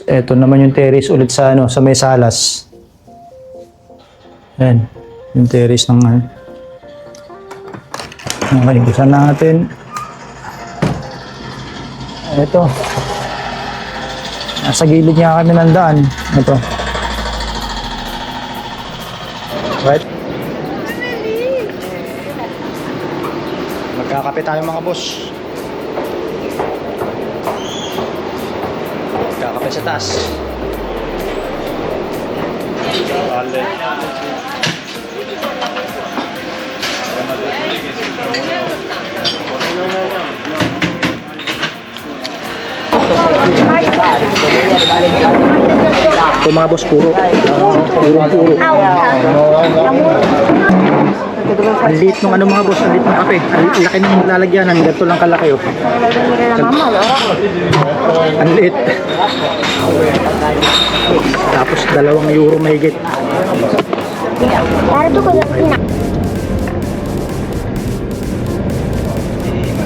Ito naman yung terrace ulit sa ano, sa may salas. Ayan, yung terrace ng ano. Okay, buksan natin. Ito. Nasa gilid nga kami ng daan. Ito. Right. Magkakape tayo mga boss. Magkakape sa taas. Ito mga boss, puro. Ang liit ng ano mga boss, ang liit ng kape. Ang laki ng lalagyanan, ganito lang kalaki oh. Ang liit. Tapos €2 mahigit.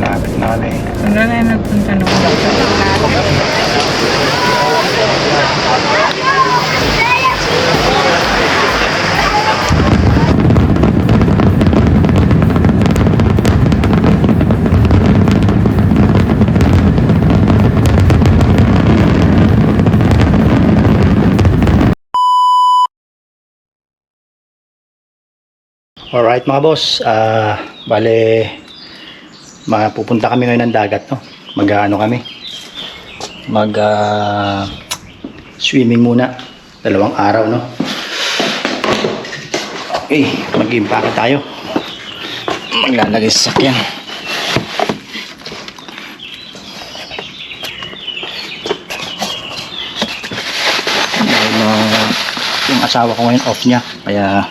Malapit na kami. Ano na yung nagpunta nung Alright mga boss, bale mapupunta kami ngayon ng dagat, no? Mag-ano kami? Swimming muna, 2 araw, no? Okay, mag-impake tayo. Maglalagay sa sakyan. Dahil yung asawa ko ngayon off niya, kaya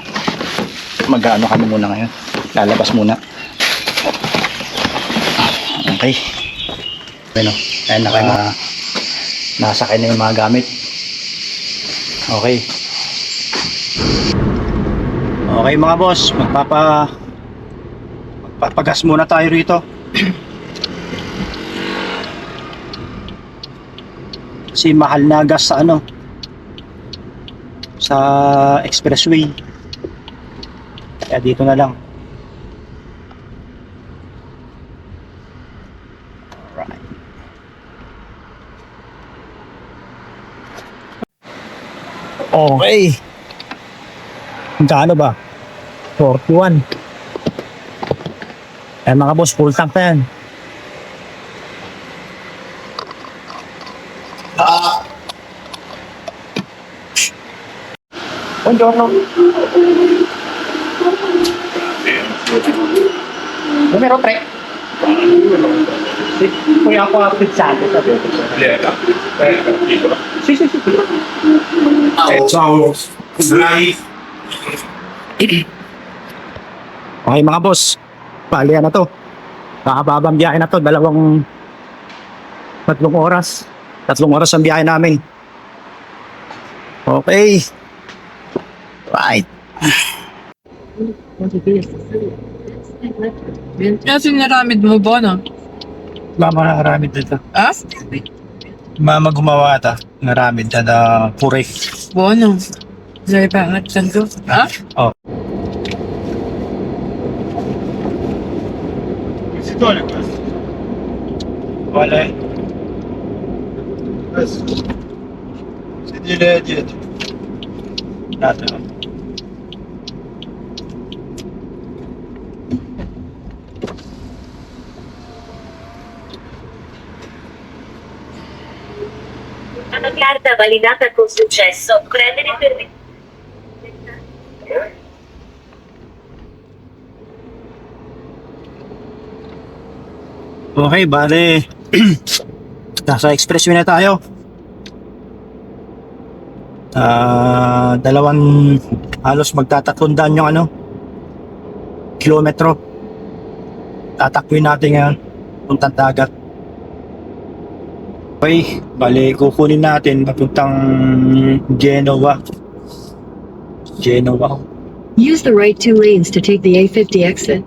mag-ano kami muna ngayon, lalabas muna. Okay, bueno, ayan na kayo, nasakay na yung mga gamit. Okay, okay mga boss, magpapagas muna tayo rito. Kasi mahal na gas sa ano, sa expressway. Kaya dito na lang. Alright. Okay. Magkano ba? 41. Eh mga boss, full tank na yan. Buongiorno. Numero 3. Poi ako apprezzato, sapevo. Sì, sì, sì. Ciao. Dai. Okay mga boss, bali na to. Kakababang biyahe na to, 3 oras. 3 oras ang biyahe namin. Okay. Right. Kasi naramid mo ba, no? Mama naramid dito. Ah? Mama gumawa ata. Naramid na purek. Bono. Zay banget tanto. Ah? Oh. История. Валя. Сидели одеты. Надо. Una carta validata con successo. Prendere per me. Okay, bale. Nasa expressway na tayo. Halos magtatatlong yung ano, kilometro. Tatakbuhin natin ngayon puntang dagat. Okay, bale kukunin natin papuntang Genoa. Use the right 2 lanes to take the A50 exit.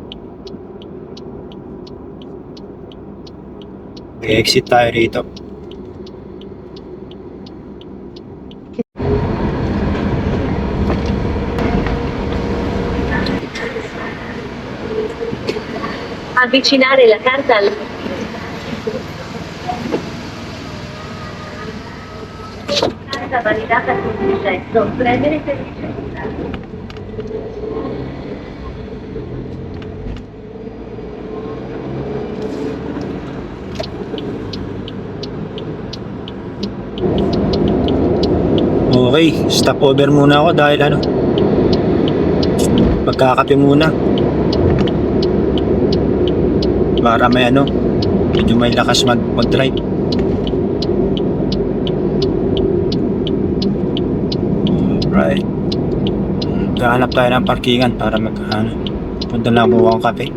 Okay, exit tayo rito. Avvicinare la carta al... Carta validata con successo. Premere per ricevuta. Okay, stop over muna ako dahil magkakape muna. Para may medyo may lakas mag-drive. Right. Gahanap tayo ng parkingan para punta lang mo ang kape.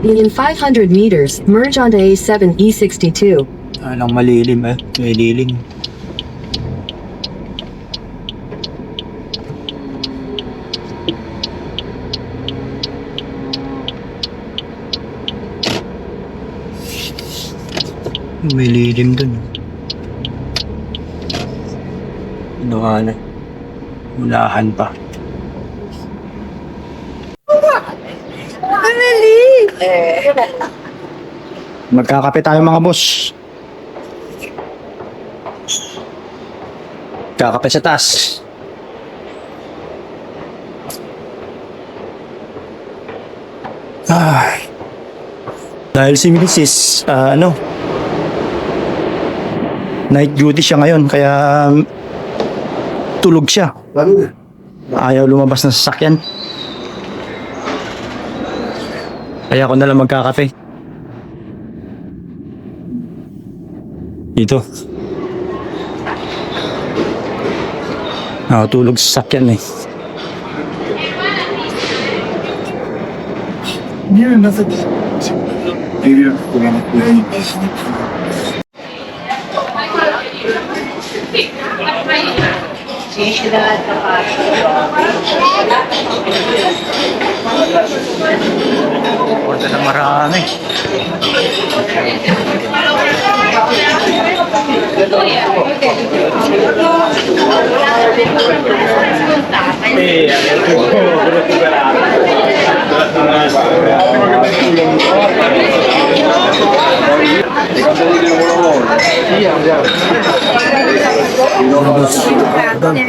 In 500 meters, merge onto A7 E62. Anong malilim may lilim. May lilim dun. Ulahan pa. Magkakape tayo mga boss. Kakape sa taas. Dahil si Mrs. night duty siya ngayon kaya tulog siya. Ayaw lumabas ng sasakyan. Kaya ako na lang magkakape. Dito. Tulog sa sasakyan eh. Order ng marami.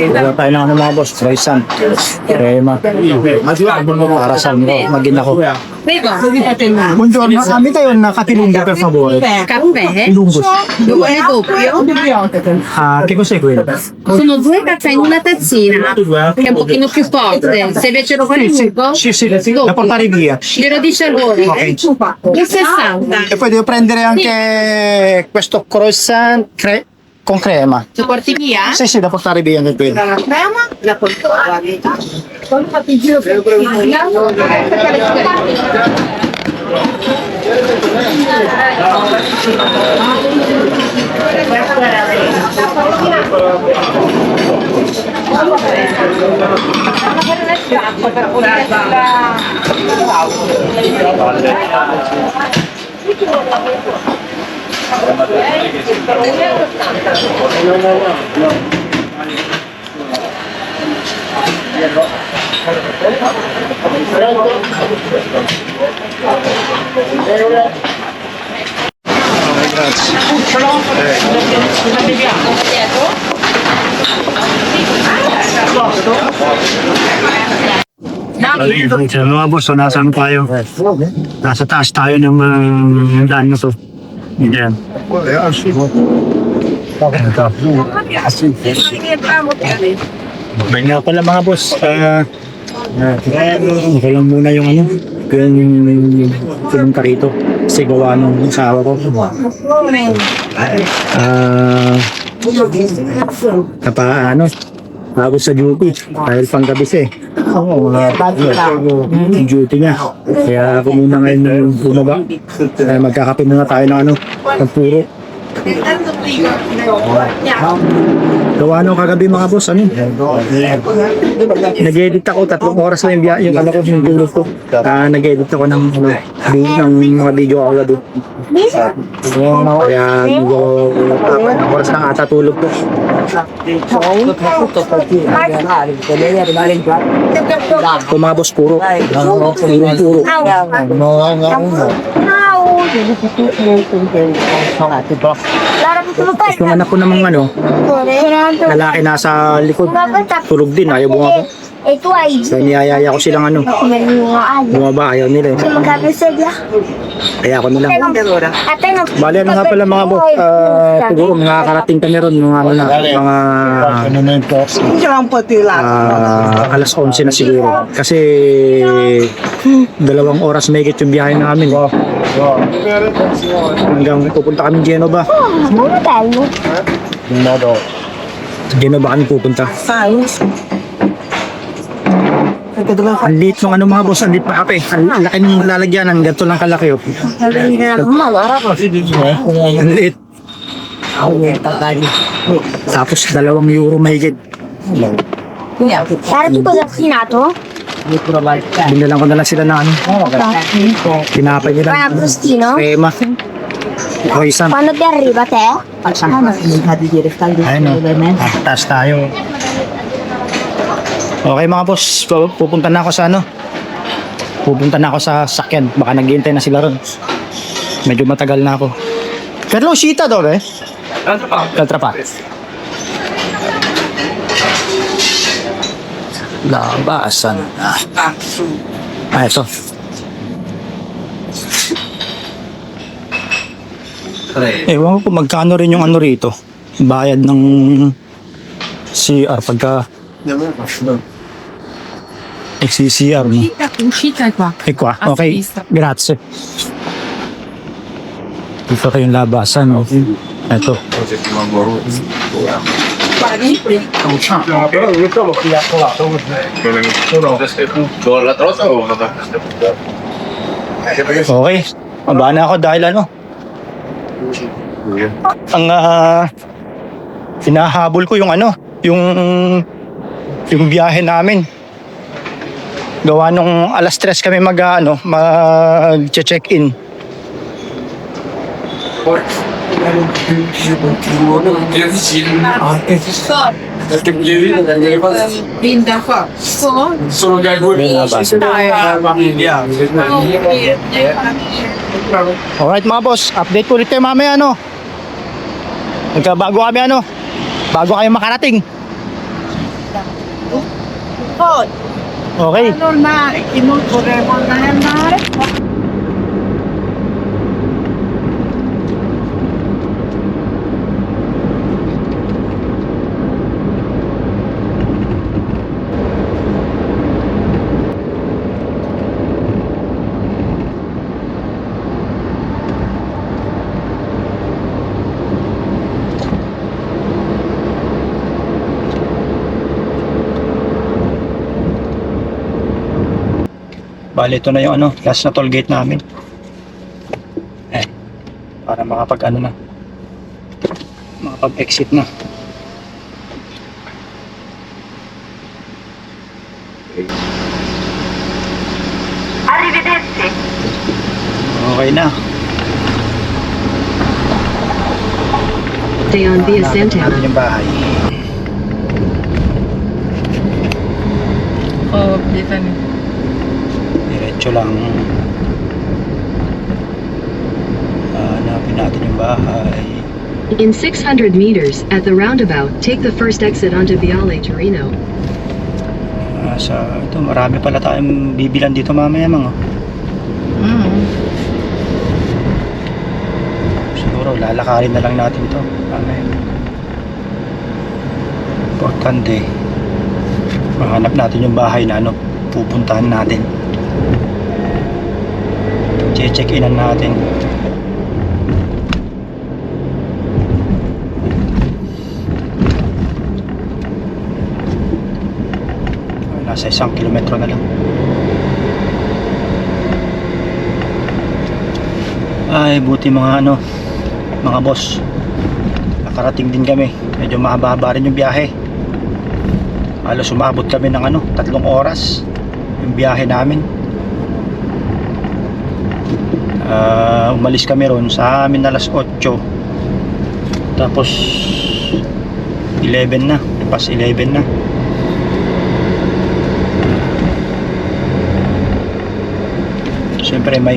Wala tayo ng mga boss, Roysan, Rema, para sa magin ako. Buongiorno, kami tayo nakatilunggo per favore. Caffè? Lungo. Due doppio? Che cos'è quello? Sono due caffè in una tazzina, che è un pochino più forte. Se invece lo fai lungo, Sì, da portare via. glielo dice a voi. Ok. 1,60. E poi devo prendere anche questo croissant con crema. Lo porti via? Sì, da portare via anche quello. La crema la porto via. Grazie. Mga boss, so nasaan tayo? Nasa taas tayo ng daan na to. Yan. May nga pala mga boss. Okay lang muna yung yung karito. Kasi gawa ng asawa ko. Tapos sa duty. Dahil pang gabi siya eh. Yung duty niya. Kaya ako muna ngayon bumaba. Magkakape muna tayo ng ng puro. Gawa nung kagabi mga boss, ano? Nag-edit ako, 3 oras lang yung biya, yung ano ko, yung tulog ko. Nag-edit ako ng mga video ako doon. Kaya medyo 4 oras lang ata tulog ko. Ito mga boss, puro. Puro. Tapos yung anak ko namang ano, lalaki nasa likod, tulog din, ayaw bumaba. Kaya niyayaya ko silang ano, bumaba, ayaw nila eh. Kaya ako nilang. Bali ano nga pala mga boss, siguro makakarating kami ron mga ano na, mga alas 11 na siguro. Kasi 2 oras may higit yung biyahe namin. Hanggang pupunta kami Genova. Genova kami pupunta. Ang liit ng ano mga boss, ang liit pa kape. Ang laki ng lalagyanan, ganito lang kalaki. Oh. Ang liit. Tapos 2 euro mahigit. Binalang ko na lang sila na ano. Tinapay nila. Crema. Croissant. Quando ti arriva te? Ayun o. Taas tayo. Okay mga boss, pupunta na ako sa ano. Pupunta na ako sa sakyan. Baka naghihintay na sila ron. Medyo matagal na ako. Pero sita daw eh. Kaltra pa. Labasan na. Ito. Ewan ko kung magkano rin yung ano rito. Bayad ng CR pagka XCCR no? Uscita qua. Qua. Okay, grazie. Dito kayong labasan. No? Ito. Okay. Mababa na ako dahil ano. Ang hinahabol ko yung ano, yung biyahe namin. Gawa nung alas 3 kami mag-check-in. Vinda qua. Sono già 2 Alright mga boss, update ko ulit kayo mamaya ano. Bago kami ano, bago kayo makarating. Okay. Bali, ito na yung ano, last na toll gate namin. Para makapag-ano na. Makapag-exit na. Arrivederci. Okay na. Stay on via Santana. Natin yung bahay. Oh, Tiffany. Diretso lang. Hanapin natin yung bahay. In 600 meters, at the roundabout, take the first exit onto Viale Torino. Ito, marami pala tayong bibilan dito mamaya mga. Siguro lalakarin na lang natin ito mamaya. Importante mahanap natin yung bahay na ano pupuntahan natin. Check-inan natin. Nasa 1 kilometro na lang. Ay, buti mga ano, mga boss. nakarating din kami. Medyo mahaba-haba rin yung biyahe. Halos umabot kami ng 3 oras yung biyahe namin. Umalis kami ron sa amin alas 8. Tapos 11 na, pas 11 na. Siyempre may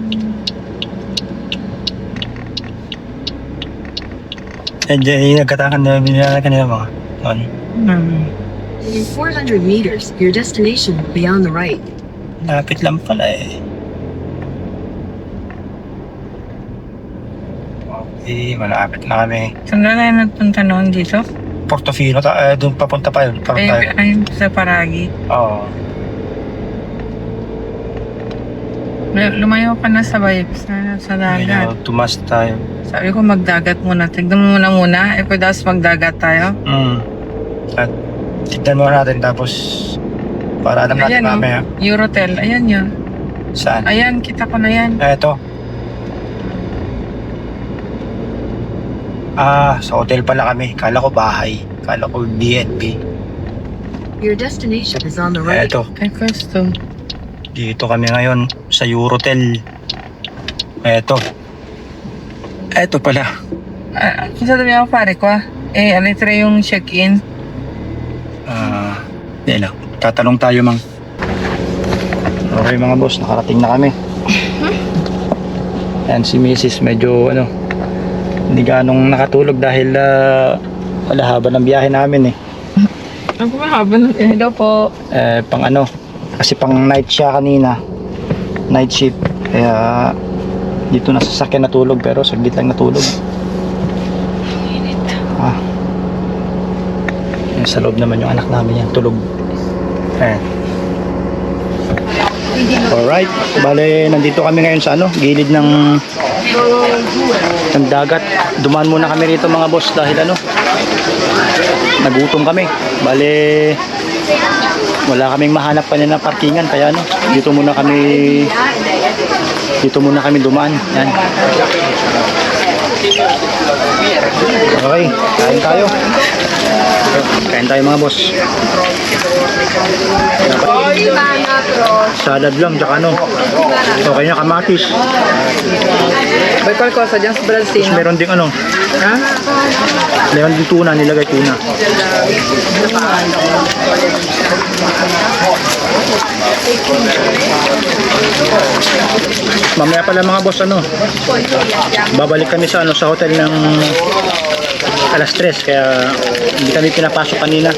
nagkatakan na binalakan nila mga In 400 meters, your destination will be on the right. Lapit lang pala eh. Okay, malapit na kami. Saan na tayo nagpunta noon dito? Portofino, doon papunta pa yun. Ay, sa Paragi. Oo. Lumayo ka na sa vibes na sa dagat. Tumas tayo. Sabi ko magdagat muna. Tignan mo muna. Pwede magdagat tayo. At tignan mo natin tapos para alam natin Ayan, mamaya. Eurotel. Ayan yun. Saan? Ayan, kita ko na yan. Ito. Sa hotel pala kami. Kala ko bahay. Kala ko B&B. Your destination is on the right. Ito. Ay, custom. Dito kami ngayon sa Eurotel. Ito. Ito pala. Sabi ako pare ko alitry yung check-in. Hindi lang. Tatanong tayo mang. Okay mga boss, nakarating na kami. Yan si Mrs. medyo hindi ganong nakatulog dahil wala haba ng biyahe namin eh. Ako mahaba na. Hello po. Pang kasi pang night siya kanina. Night shift. Kaya dito na sa sasakyan natulog pero saglit lang natulog. Yan, sa loob naman yung anak namin yan, tulog. Ayan. Alright, bale nandito kami ngayon sa gilid ng dagat. Dumaan muna kami rito mga boss dahil nagutom kami. Bale wala kaming mahanap pa na parkingan kaya dito muna kami dumaan. Yan. Okay, kain tayo mga boss. Salad lang tsaka okay na kamatis. May kalkosa dyan sa Tapos Brazil. meron ding Ha? meron din tuna, nilagay tuna. Mamaya pala mga boss babalik kami sa sa hotel ng alas 3 kaya hindi kami pinapasok kanina.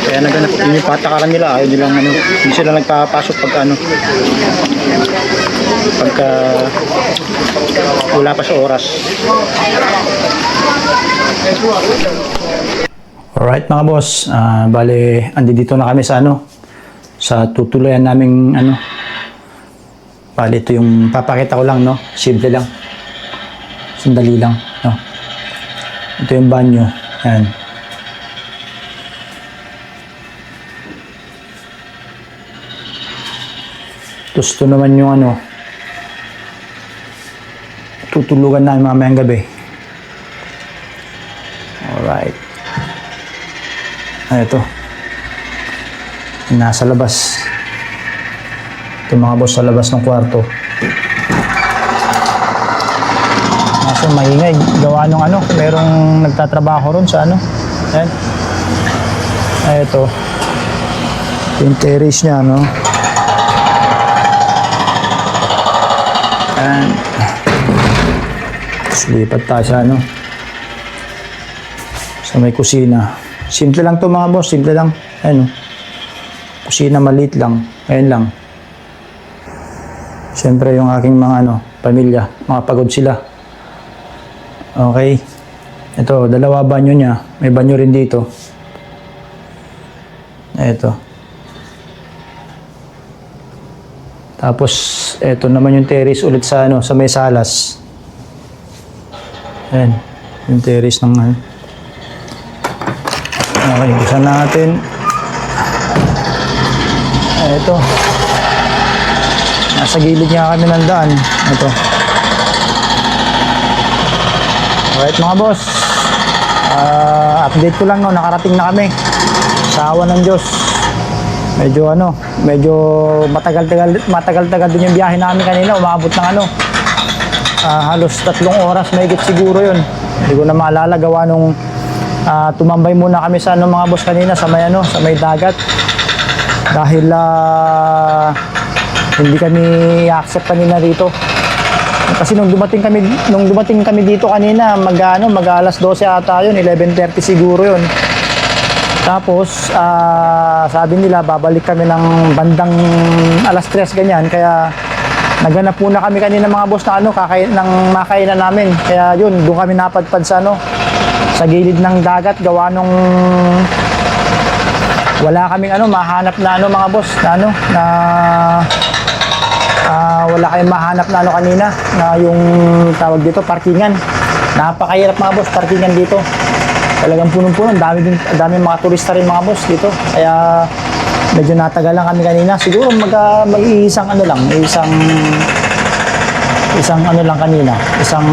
Kaya naganap yung patakaran nila, ayaw nilang hindi sila nagpapasok pagka wala pa sa oras. Alright mga boss, bale andito na kami sa sa tutuluyan naming bale ito yung papakita ko lang simple lang, sandali lang ito yung banyo. Ayan. Tapos ito naman yung tutulugan namin mamayang gabi. Alright. Ito. Nasa labas. Ito mga boss sa labas ng kwarto. Kaso maingay. Gawa nung merong nagtatrabaho ron sa Ayan. Ito. Yung terrace niya, Ayan. Tapos lipat tayo sa sa may kusina. Simple lang to mga boss, simple lang. Ayan kusina maliit lang. Ayan lang. Siyempre yung aking mga pamilya, mga pagod sila. Okay. Ito, dalawa banyo niya. May banyo rin dito. Ito. Tapos, ito naman yung terrace ulit sa sa may salas. Ayan. Yung terrace ng Okay, buksan natin. Ito. Nasa gilid nga kami ng daan. Ito. Alright mga boss, update ko lang no, nakarating na kami sa awa ng Diyos. Medyo matagal-tagal din yung biyahe namin kanina, umabot ng halos 3 oras mahigit siguro yun. Hindi ko na maalala gawa nung tumambay muna kami sa mga boss kanina sa may dagat dahil hindi kami i-accept kanina rito. Kasi nung dumating kami dito kanina, mag alas 12 ata yun, 11:30 siguro yun. Tapos sabi nila babalik kami ng bandang alas 3 ganyan, kaya naghanap muna kami kanina mga boss na ng makainan namin. Kaya yun, doon kami napadpad sa sa gilid ng dagat gawa nung wala kaming mahanap na mga boss na wala kayong mahanap na kanina na yung tawag dito, parkingan. Napakahirap mga boss, parkingan dito. Talagang punong-puno, dami mga turista rin mga boss dito. Kaya medyo natagal lang kami kanina. Siguro mag-iisang isang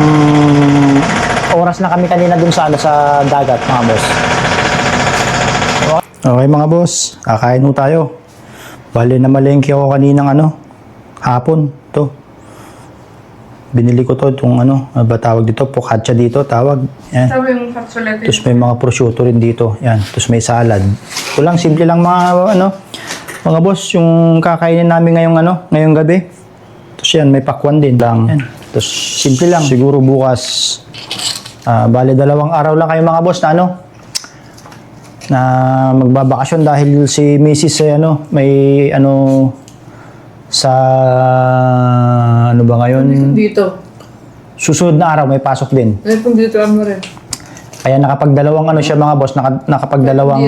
oras na kami kanina dun sa dagat mga boss. Okay mga boss, kakain ho tayo. Bale na malengke ako kaninang hapon to. Binili ko itong ba tawag dito, focaccia dito tawag. Yan. Sabi yung kapsulete. Tapos may mga prosciutto rin dito. Yan, tapos may salad. Ito lang, simple lang mga boss, yung kakainin namin ngayong gabi. Tapos yan, may pakwan din lang. Yan. Tapos simple lang. Siguro bukas bale 2 araw lang kayo mga boss na magbabakasyon dahil si Mrs. may sa ba ngayon? Dito. Susunod na araw may pasok din. Kung dito mo rin. Kaya nakapagdalawang siya mga boss, nakapagdalawang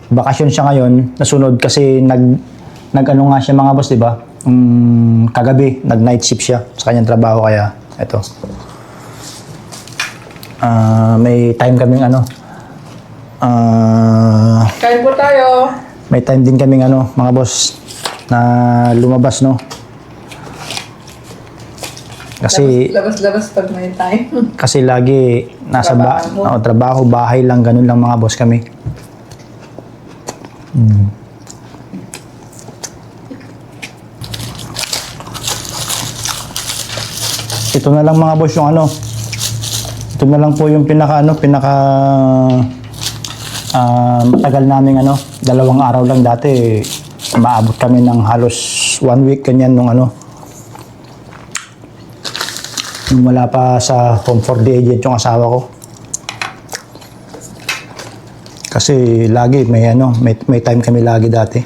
bakasyon siya ngayon, nasunod kasi nag nga siya mga boss, di ba? Kagabi, nag-night shift siya sa kanyang trabaho, kaya eto. May time kaming Kain po tayo. may time din kaming mga boss na lumabas kasi Labas-labas pag may time. kasi lagi nasa trabaho, bahay lang, ganun lang mga boss kami. Ito na lang mga boss yung ito na lang po yung pinaka matagal namin 2 araw lang dati, maabot kami ng halos 1 week ganyan nung wala pa sa home for the agent yung asawa ko. Kasi lagi may time kami lagi dati.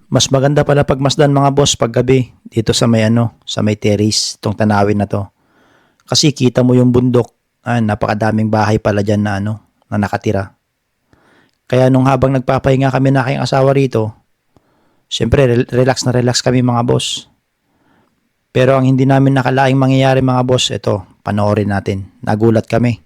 Mas maganda pala pagmasdan mga boss paggabi dito sa may sa may terrace, tong tanawin na to. Kasi kita mo yung bundok, napakadaming bahay pala diyan na na nakatira. Kaya nung habang nagpapahinga kami na aking asawa rito, syempre relax na relax kami mga boss. Pero ang hindi namin nakalaing mangyayari mga boss, ito, panoorin natin. Nagulat kami.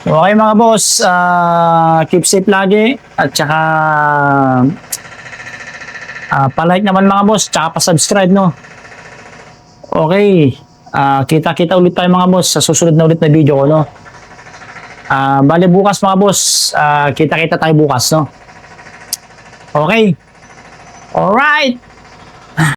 Okay mga boss, keep safe lagi at saka palike naman mga boss, tsaka pa-subscribe, no? Okay, kita-kita ulit tayo mga boss sa susunod na ulit na video ko, no? Bale bukas mga boss, kita-kita tayo bukas, no? Okay, alright!